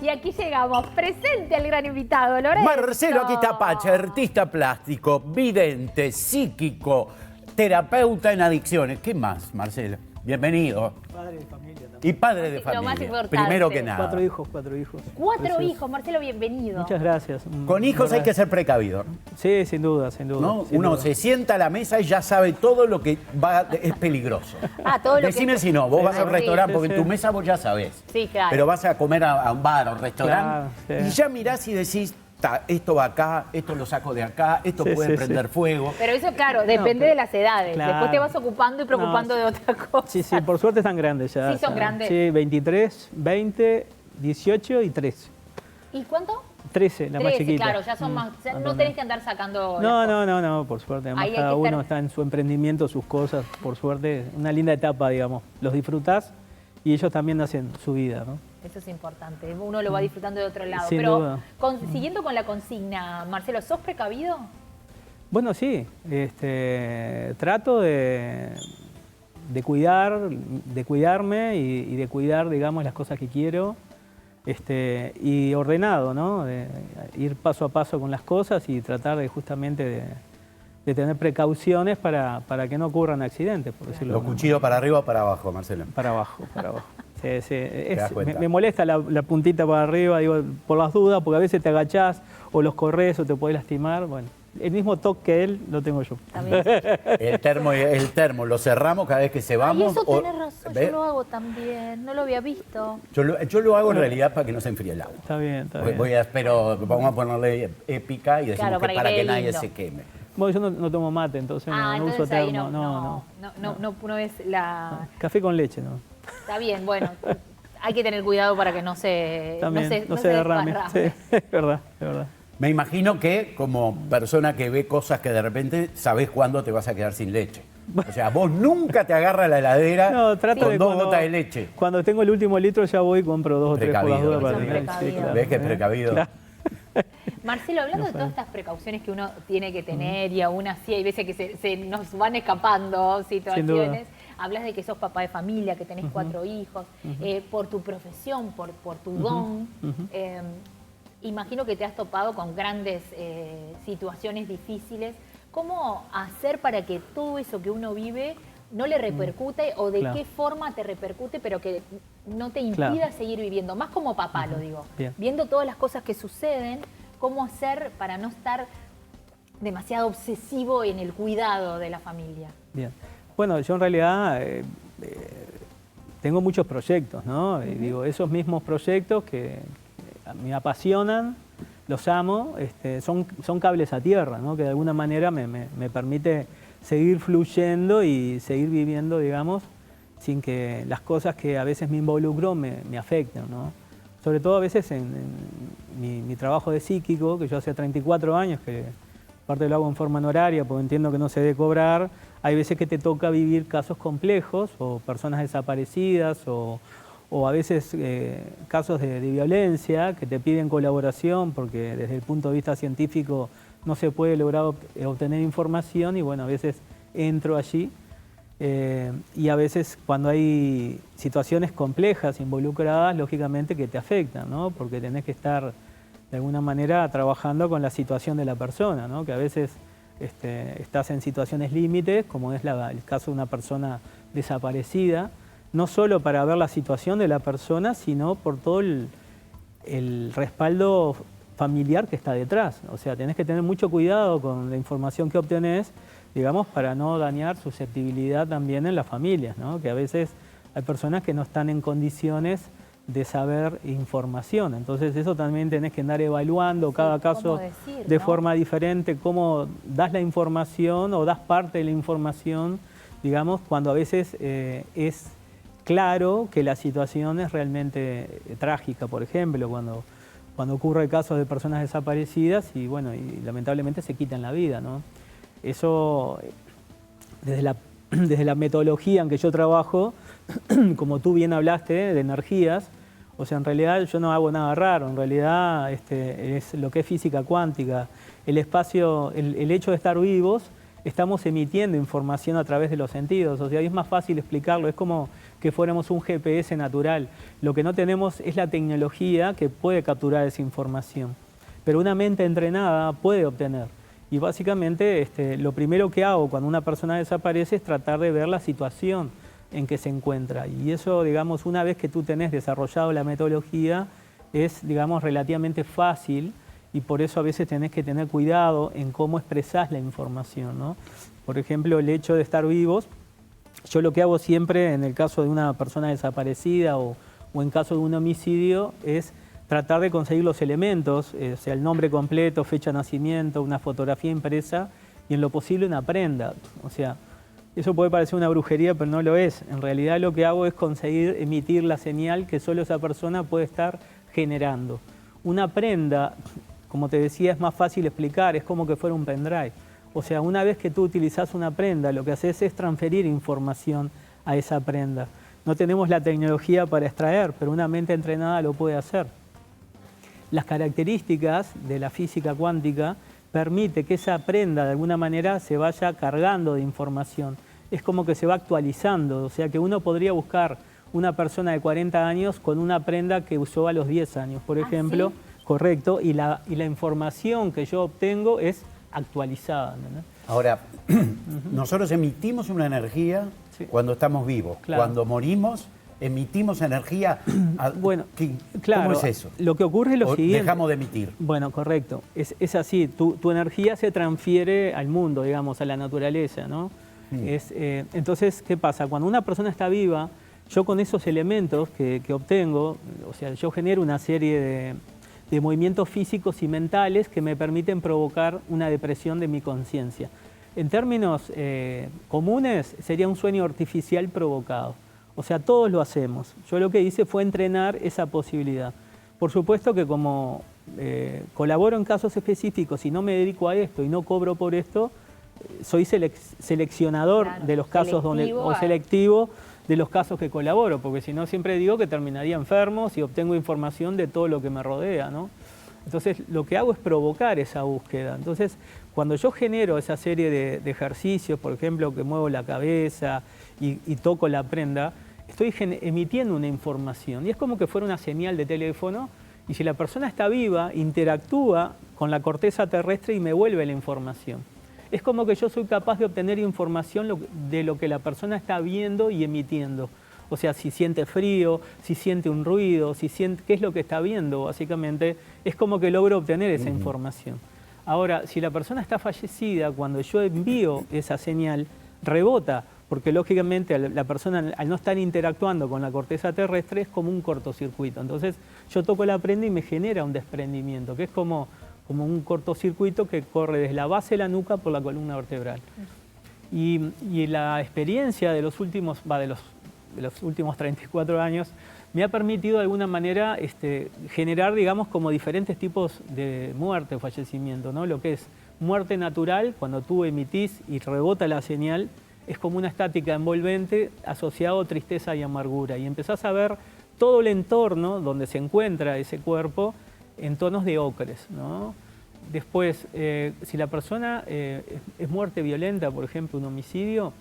Y aquí llegamos, presente al gran invitado, Lorenzo. Marcelo Aquitapache, artista plástico, vidente, psíquico, terapeuta en adicciones. ¿Qué más, Marcelo? Bienvenido. Padre de familia también. Y padre de Lo familia. más importante. Primero que nada. 4 hijos, 4 hijos. Cuatro Precioso. hijos, Marcelo, bienvenido. Muchas gracias. Con hijos hay que ser precavido, Sí, sin duda, sin duda. ¿no? sin Uno duda. se sienta a la mesa y ya sabe todo lo que es peligroso. Todo lo Decime que... si no, vos vas a un Sí, restaurante, sí, porque en sí. tu mesa vos ya sabés. Sí, claro. Pero vas a comer a un bar o un restaurante Claro, sí. y ya mirás y decís, esto va acá, esto lo saco de acá, esto Sí, puede sí, prender sí. fuego. Pero eso, claro, depende pero- de las edades. Claro. Después te vas ocupando y preocupando No, de otra cosa. Sí, sí, por suerte están grandes ya. Sí, son ya. grandes. Sí, 23, 20, 18 y 13. ¿Y cuánto? 13, la más 13, chiquita. claro, ya son más... ya no tenés que andar sacando... No, las cosas. no, por suerte. Además, Ahí hay cada que uno estar- está en su emprendimiento, sus cosas. Por suerte, una linda etapa, digamos. Los disfrutás y ellos también hacen su vida, ¿no? Eso es importante. Uno lo va disfrutando de otro lado. Sin Pero duda. siguiendo con la consigna, Marcelo, ¿sos precavido? Bueno, sí, trato de cuidarme y de cuidar, digamos, las cosas que quiero, y ordenado, ¿no? De ir paso a paso con las cosas y tratar de justamente de tener precauciones para que no ocurran accidentes, por decirlo Los de alguna cuchillos para arriba o para abajo, Marcelo. manera. Para abajo, para abajo. Sí, sí, das cuenta. me molesta la puntita para arriba, digo, por las dudas, porque a veces te agachás o los corres o te podés lastimar. Bueno, el mismo toque que él lo tengo yo. También. El termo, ¿lo cerramos cada vez que se Ay, vamos? eso o- tenés razón, ¿Ve? yo lo hago también. No lo había visto. Yo lo hago en realidad para que no se enfríe el agua. Está bien, está bien. Pero vamos a ponerle épica y decimos Claro, que para que para que quede nadie lindo. se queme. Bueno, yo no tomo mate, entonces no uso entonces ahí termo. no es la... Café con leche, ¿no? Está bien, bueno. Hay que tener cuidado para que no se... También, no se derrame. Sí, es verdad, es verdad. Me imagino que como persona que ve cosas que de repente sabés cuándo te vas a quedar sin leche. O sea, vos nunca te agarras la heladera No, trato con de 2 gotas de leche. Cuando tengo el último litro ya voy y compro 2 o 3 por las Precavido. dudas para Son tener. precavidos. ¿Ves que es precavido? Claro. Marcelo, hablando de todas estas precauciones que uno tiene que tener y aún así hay veces que se nos van escapando situaciones, hablas de que sos papá de familia, que tenés 4 hijos, por tu profesión, por tu don, imagino que te has topado con grandes situaciones difíciles. ¿Cómo hacer para que todo eso que uno vive no le repercute o de Claro. qué forma te repercute, pero que no te impida Claro. seguir viviendo? Más como papá, lo digo. Bien. Viendo todas las cosas que suceden, ¿cómo hacer para no estar demasiado obsesivo en el cuidado de la familia? Bien. Bueno, yo en realidad tengo muchos proyectos, ¿no? Y digo, esos mismos proyectos que me apasionan, los amo, son cables a tierra, ¿no? Que de alguna manera me permite seguir fluyendo y seguir viviendo, digamos, sin que las cosas que a veces me involucro me afecten, ¿no? Sobre todo a veces en mi trabajo de psíquico, que yo hace 34 años, que aparte lo hago en forma honoraria, porque entiendo que no se debe cobrar, hay veces que te toca vivir casos complejos, o personas desaparecidas, o a veces casos de violencia que te piden colaboración, porque desde el punto de vista científico no se puede lograr obtener información, y bueno, a veces entro allí. Y a veces cuando hay situaciones complejas involucradas, lógicamente que te afectan, ¿no? Porque tenés que estar de alguna manera trabajando con la situación de la persona, ¿no? Que a veces estás en situaciones límites, como es el caso de una persona desaparecida, no solo para ver la situación de la persona, sino por todo el respaldo familiar que está detrás. O sea, tenés que tener mucho cuidado con la información que obtenés, digamos, para no dañar susceptibilidad también en las familias, ¿no? Que a veces hay personas que no están en condiciones de saber información. Entonces eso también tenés que andar evaluando cada caso decir, de ¿no? forma diferente, cómo das la información o das parte de la información, digamos, cuando a veces es claro que la situación es realmente trágica, por ejemplo, cuando ocurre casos de personas desaparecidas y bueno, y lamentablemente se quitan la vida, ¿no? Eso, desde la metodología en que yo trabajo, como tú bien hablaste, de energías, o sea, en realidad yo no hago nada raro, en realidad es lo que es física cuántica. El espacio, el hecho de estar vivos, estamos emitiendo información a través de los sentidos, o sea, es más fácil explicarlo, es como que fuéramos un GPS natural. Lo que no tenemos es la tecnología que puede capturar esa información. Pero una mente entrenada puede obtener. Y básicamente lo primero que hago cuando una persona desaparece es tratar de ver la situación en que se encuentra. Y eso, digamos, una vez que tú tenés desarrollado la metodología, es, digamos, relativamente fácil, y por eso a veces tenés que tener cuidado en cómo expresás la información, ¿no? Por ejemplo, el hecho de estar vivos, yo lo que hago siempre en el caso de una persona desaparecida o en caso de un homicidio es tratar de conseguir los elementos, o sea, el nombre completo, fecha de nacimiento, una fotografía impresa y en lo posible una prenda. O sea, eso puede parecer una brujería, pero no lo es. En realidad lo que hago es conseguir emitir la señal que solo esa persona puede estar generando. Una prenda, como te decía, es más fácil explicar, es como que fuera un pendrive. O sea, una vez que tú utilizas una prenda, lo que haces es transferir información a esa prenda. No tenemos la tecnología para extraer, pero una mente entrenada lo puede hacer. Las características de la física cuántica permite que esa prenda de alguna manera se vaya cargando de información. Es como que se va actualizando, o sea que uno podría buscar una persona de 40 años con una prenda que usó a los 10 años, por ejemplo. ¿Sí? Correcto, y la información que yo obtengo es actualizada, ¿no? Ahora, nosotros emitimos una energía cuando estamos vivos. Claro. Cuando morimos, emitimos energía. Bueno, claro, ¿cómo es eso? Lo que ocurre es lo siguiente. Dejamos de emitir. Bueno, correcto. Es así. Tu energía se transfiere al mundo, digamos, a la naturaleza, ¿no? Entonces, ¿qué pasa? Cuando una persona está viva, yo con esos elementos que obtengo, o sea, yo genero una serie de movimientos físicos y mentales que me permiten provocar una depresión de mi conciencia. En términos comunes, sería un sueño artificial provocado. O sea, todos lo hacemos. Yo lo que hice fue entrenar esa posibilidad. Por supuesto que como colaboro en casos específicos y no me dedico a esto y no cobro por esto, soy seleccionador de los casos selectivo de los casos que colaboro, porque si no siempre digo que terminaría enfermo si obtengo información de todo lo que me rodea, ¿no? Entonces lo que hago es provocar esa búsqueda. Entonces cuando yo genero esa serie de ejercicios, por ejemplo, que muevo la cabeza y toco la prenda, estoy emitiendo una información y es como que fuera una señal de teléfono, y si la persona está viva, interactúa con la corteza terrestre y me vuelve la información. Es como que yo soy capaz de obtener información de lo que la persona está viendo y emitiendo. O sea, si siente frío, si siente un ruido, qué es lo que está viendo, básicamente. Es como que logro obtener esa información. Ahora, si la persona está fallecida, cuando yo envío esa señal, rebota, porque lógicamente la persona al no estar interactuando con la corteza terrestre es como un cortocircuito. Entonces yo toco la prenda y me genera un desprendimiento, que es como un cortocircuito que corre desde la base de la nuca por la columna vertebral. Y la experiencia de los últimos 34 años me ha permitido de alguna manera generar, digamos, como diferentes tipos de muerte o fallecimiento, ¿no? Lo que es muerte natural, cuando tú emitís y rebota la señal, es como una estática envolvente asociado a tristeza y amargura. Y empezás a ver todo el entorno donde se encuentra ese cuerpo en tonos de ocres, ¿no? Después, si la persona es muerte violenta, por ejemplo, un homicidio,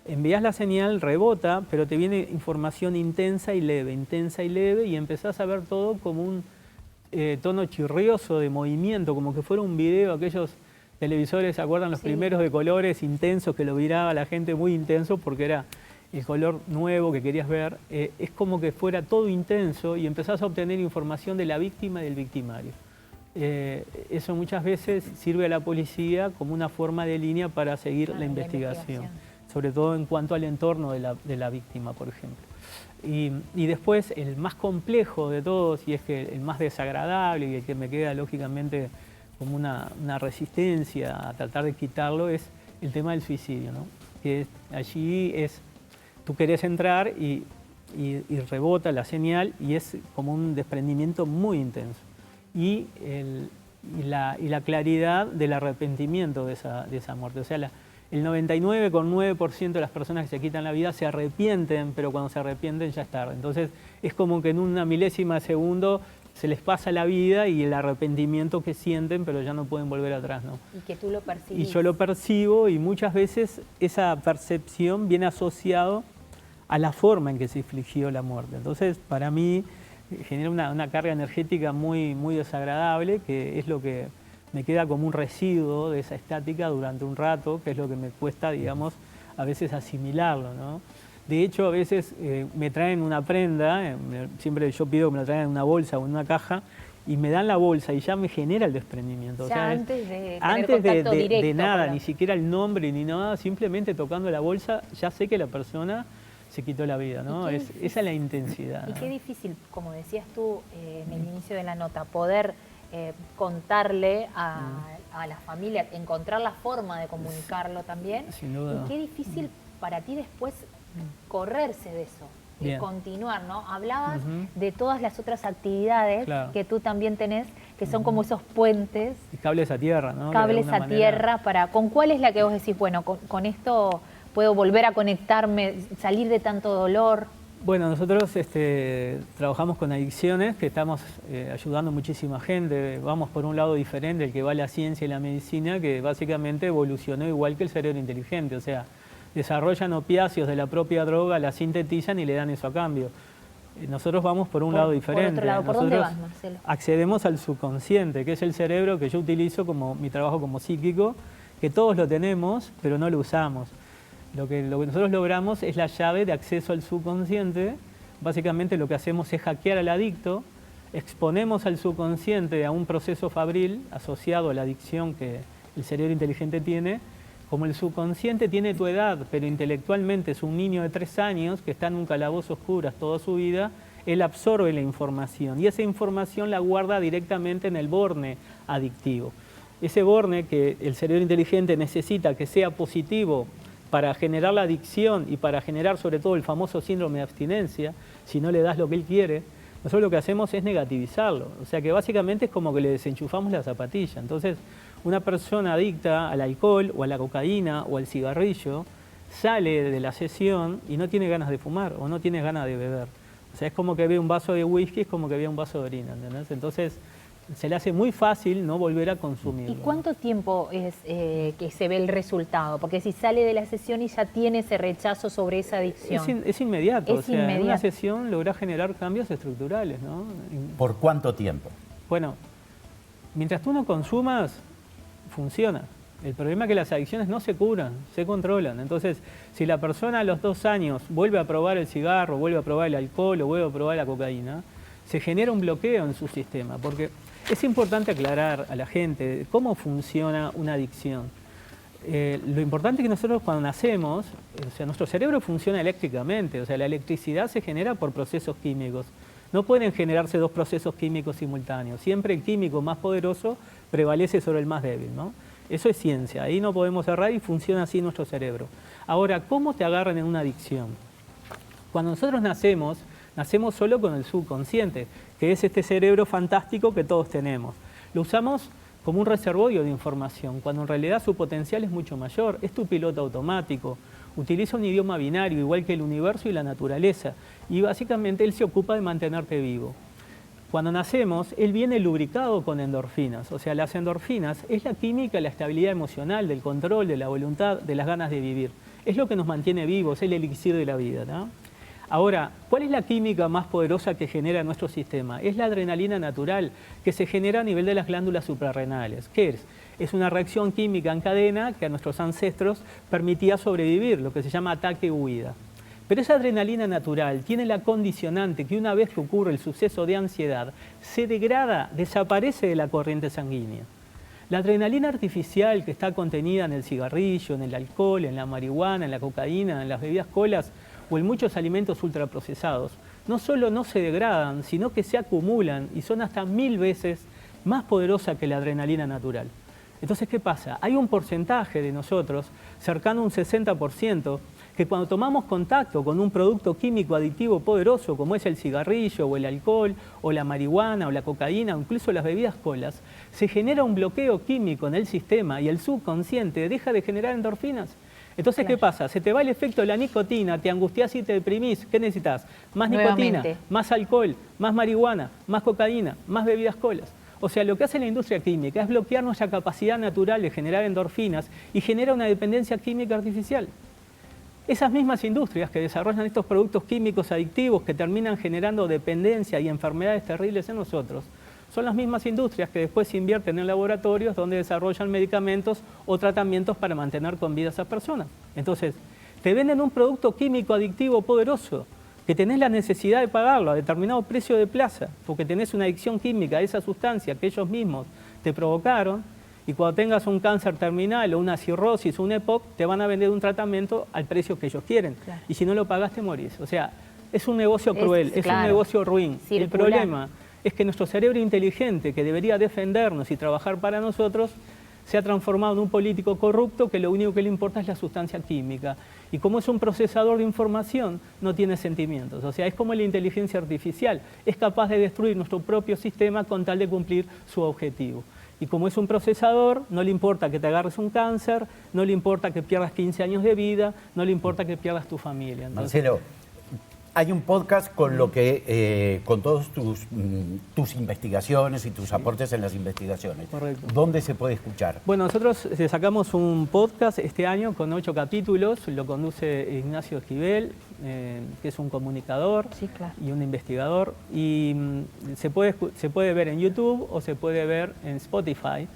envías la señal, rebota, pero te viene información intensa y leve, y empezás a ver todo como un tono chirrioso de movimiento, como que fuera un video, aquellos televisores, ¿se acuerdan? Los primeros de colores intensos que lo miraba la gente, muy intenso, porque era el color nuevo que querías ver. Es como que fuera todo intenso y empezás a obtener información de la víctima y del victimario. Eso muchas veces sirve a la policía como una forma de línea para seguir la investigación, sobre todo en cuanto al entorno de la víctima, por ejemplo. Y después, el más complejo de todos, y es que el más desagradable y el que me queda lógicamente como una resistencia a tratar de quitarlo, es el tema del suicidio, ¿no? Que allí tú querés entrar y rebota la señal y es como un desprendimiento muy intenso. Y la claridad del arrepentimiento de esa muerte. O sea, el 99,9% de las personas que se quitan la vida se arrepienten, pero cuando se arrepienten ya es tarde. Entonces es como que en una milésima de segundo se les pasa la vida y el arrepentimiento que sienten, pero ya no pueden volver atrás, ¿no? Y que tú lo percibes. Y yo lo percibo, y muchas veces esa percepción viene asociado a la forma en que se infligió la muerte. Entonces, para mí, genera una carga energética muy, muy desagradable, que es lo que me queda como un residuo de esa estática durante un rato, que es lo que me cuesta, digamos, a veces asimilarlo, ¿no? De hecho, a veces me traen una prenda, siempre yo pido que me la traigan en una bolsa o en una caja, y me dan la bolsa y ya me genera el desprendimiento. Ya, o sea, antes de nada, ni siquiera el nombre ni nada, simplemente tocando la bolsa, ya sé que la persona se quitó la vida, ¿no? Esa es la intensidad. Y qué difícil, como decías tú en el inicio de la nota, poder contarle a la familia, encontrar la forma de comunicarlo también. Sin duda. Y qué difícil para ti después correrse de eso, y continuar, ¿no? Hablabas de todas las otras actividades que tú también tenés, que son como esos puentes. Y cables a tierra, ¿no? Cables a tierra ¿con cuál es la que vos decís, bueno, con esto puedo volver a conectarme, salir de tanto dolor? Bueno, nosotros trabajamos con adicciones, que estamos ayudando a muchísima gente. Vamos por un lado diferente, el que va a la ciencia y la medicina, que básicamente evolucionó igual que el cerebro inteligente. O sea, desarrollan opiáceos de la propia droga, la sintetizan y le dan eso a cambio. Nosotros vamos por un lado diferente. Por otro lado, ¿por dónde vas, Marcelo? Accedemos al subconsciente, que es el cerebro que yo utilizo como mi trabajo como psíquico, que todos lo tenemos, pero no lo usamos. Lo que nosotros logramos es la llave de acceso al subconsciente. Básicamente lo que hacemos es hackear al adicto, exponemos al subconsciente a un proceso fabril asociado a la adicción que el cerebro inteligente tiene. Como el subconsciente tiene tu edad, pero intelectualmente es un niño de 3 años que está en un calabozo oscuras toda su vida, él absorbe la información y esa información la guarda directamente en el borne adictivo. Ese borne que el cerebro inteligente necesita que sea positivo para generar la adicción y para generar sobre todo el famoso síndrome de abstinencia, si no le das lo que él quiere, nosotros lo que hacemos es negativizarlo. O sea que básicamente es como que le desenchufamos la zapatilla. Entonces, una persona adicta al alcohol o a la cocaína o al cigarrillo sale de la sesión y no tiene ganas de fumar o no tiene ganas de beber. O sea, es como que ve un vaso de whisky, es como que ve un vaso de orina, ¿entendés? Entonces, se le hace muy fácil no volver a consumirlo. ¿Y cuánto tiempo es que se ve el resultado? Porque si sale de la sesión y ya tiene ese rechazo sobre esa adicción. Es inmediato. Es inmediato. En una sesión logra generar cambios estructurales, ¿no? ¿Por cuánto tiempo? Bueno, mientras tú no consumas, funciona. El problema es que las adicciones no se curan, se controlan. Entonces, si la persona a los 2 años vuelve a probar el cigarro, vuelve a probar el alcohol o vuelve a probar la cocaína, se genera un bloqueo en su sistema, porque es importante aclarar a la gente cómo funciona una adicción. Lo importante es que nosotros cuando nacemos, o sea, nuestro cerebro funciona eléctricamente, o sea, la electricidad se genera por procesos químicos. No pueden generarse 2 procesos químicos simultáneos. Siempre el químico más poderoso prevalece sobre el más débil, ¿no? Eso es ciencia, ahí no podemos errar y funciona así nuestro cerebro. Ahora, ¿cómo te agarran en una adicción? Cuando nosotros nacemos solo con el subconsciente, que es este cerebro fantástico que todos tenemos. Lo usamos como un reservorio de información, cuando en realidad su potencial es mucho mayor. Es tu piloto automático, utiliza un idioma binario, igual que el universo y la naturaleza, y básicamente él se ocupa de mantenerte vivo. Cuando nacemos, él viene lubricado con endorfinas, o sea, las endorfinas es la química, la estabilidad emocional, del control, de la voluntad, de las ganas de vivir. Es lo que nos mantiene vivos, es el elixir de la vida, ¿no? Ahora, ¿cuál es la química más poderosa que genera nuestro sistema? Es la adrenalina natural, que se genera a nivel de las glándulas suprarrenales. ¿Qué es? Es una reacción química en cadena que a nuestros ancestros permitía sobrevivir, lo que se llama ataque-huida. Pero esa adrenalina natural tiene la condicionante que una vez que ocurre el suceso de ansiedad, se degrada, desaparece de la corriente sanguínea. La adrenalina artificial que está contenida en el cigarrillo, en el alcohol, en la marihuana, en la cocaína, en las bebidas colas o en muchos alimentos ultraprocesados, no solo no se degradan, sino que se acumulan y son hasta 1000 veces más poderosas que la adrenalina natural. Entonces, ¿qué pasa? Hay un porcentaje de nosotros, cercano a un 60%, que cuando tomamos contacto con un producto químico adictivo poderoso, como es el cigarrillo o el alcohol o la marihuana o la cocaína o incluso las bebidas colas, se genera un bloqueo químico en el sistema y el subconsciente deja de generar endorfinas. Entonces, ¿qué pasa? Se te va el efecto de la nicotina, te angustias y te deprimís. ¿Qué necesitas? Más nicotina, más alcohol, más marihuana, más cocaína, más bebidas colas. O sea, lo que hace la industria química es bloquear nuestra capacidad natural de generar endorfinas y genera una dependencia química artificial. esas mismas industrias que desarrollan estos productos químicos adictivos que terminan generando dependencia y enfermedades terribles en nosotros, son las mismas industrias que después invierten en laboratorios donde desarrollan medicamentos o tratamientos para mantener con vida a esas personas. Entonces, te venden un producto químico adictivo poderoso, que tenés la necesidad de pagarlo a determinado precio de plaza, porque tenés una adicción química a esa sustancia que ellos mismos te provocaron, y cuando tengas un cáncer terminal o una cirrosis o un EPOC, te van a vender un tratamiento al precio que ellos quieren. Claro. Y si no lo pagás, te morís. O sea, es un negocio cruel, es un negocio ruin. Circular. El problema es que nuestro cerebro inteligente, que debería defendernos y trabajar para nosotros, se ha transformado en un político corrupto que lo único que le importa es la sustancia química. Y como es un procesador de información, no tiene sentimientos. O sea, es como la inteligencia artificial. Es capaz de destruir nuestro propio sistema con tal de cumplir su objetivo. Y como es un procesador, no le importa que te agarres un cáncer, no le importa que pierdas 15 años de vida, no le importa que pierdas tu familia. Entonces, Marcelo, hay un podcast con lo que con todos tus investigaciones y tus aportes en las investigaciones. Correcto. ¿Dónde se puede escuchar? Bueno, nosotros sacamos un podcast este año con 8 capítulos, lo conduce Ignacio Esquivel, que es un comunicador y un investigador, y se puede ver en YouTube o se puede ver en Spotify.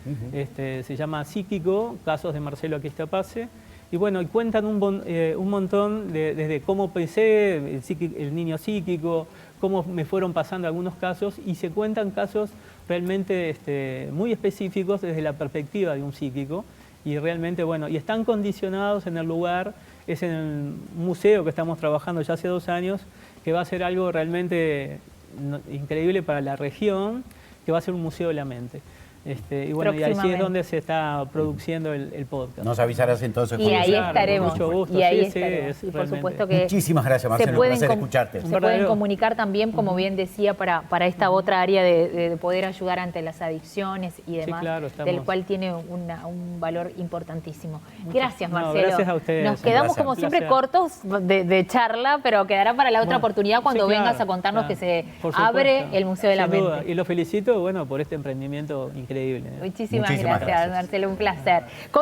Se llama Psíquico, casos de Marcelo Aquistapase. Y bueno, y cuentan un montón desde cómo pensé, el niño psíquico, cómo me fueron pasando algunos casos, y se cuentan casos realmente muy específicos desde la perspectiva de un psíquico, y realmente, bueno, y están condicionados en el lugar, es en el museo que estamos trabajando ya hace 2 años, que va a ser algo realmente increíble para la región, que va a ser un museo de la mente. Y bueno, y así es donde se está produciendo el podcast. Nos avisarás entonces. Y ahí estaremos. Mucho gusto. Y ahí sí, estaremos. sí, y por supuesto que muchísimas gracias, Marcelo. Un placer escucharte. Se pueden comunicar también, como bien decía, para esta otra área de poder ayudar ante las adicciones y demás, claro, del cual tiene un valor importantísimo. Gracias, Marcelo. Gracias a ustedes. Nos quedamos como siempre cortos de charla, pero quedará para la otra oportunidad cuando vengas a contarnos que se abre el Museo de la Mente. Y lo felicito, bueno, por este emprendimiento increíble. Muchísimas gracias, Marcelo, un placer.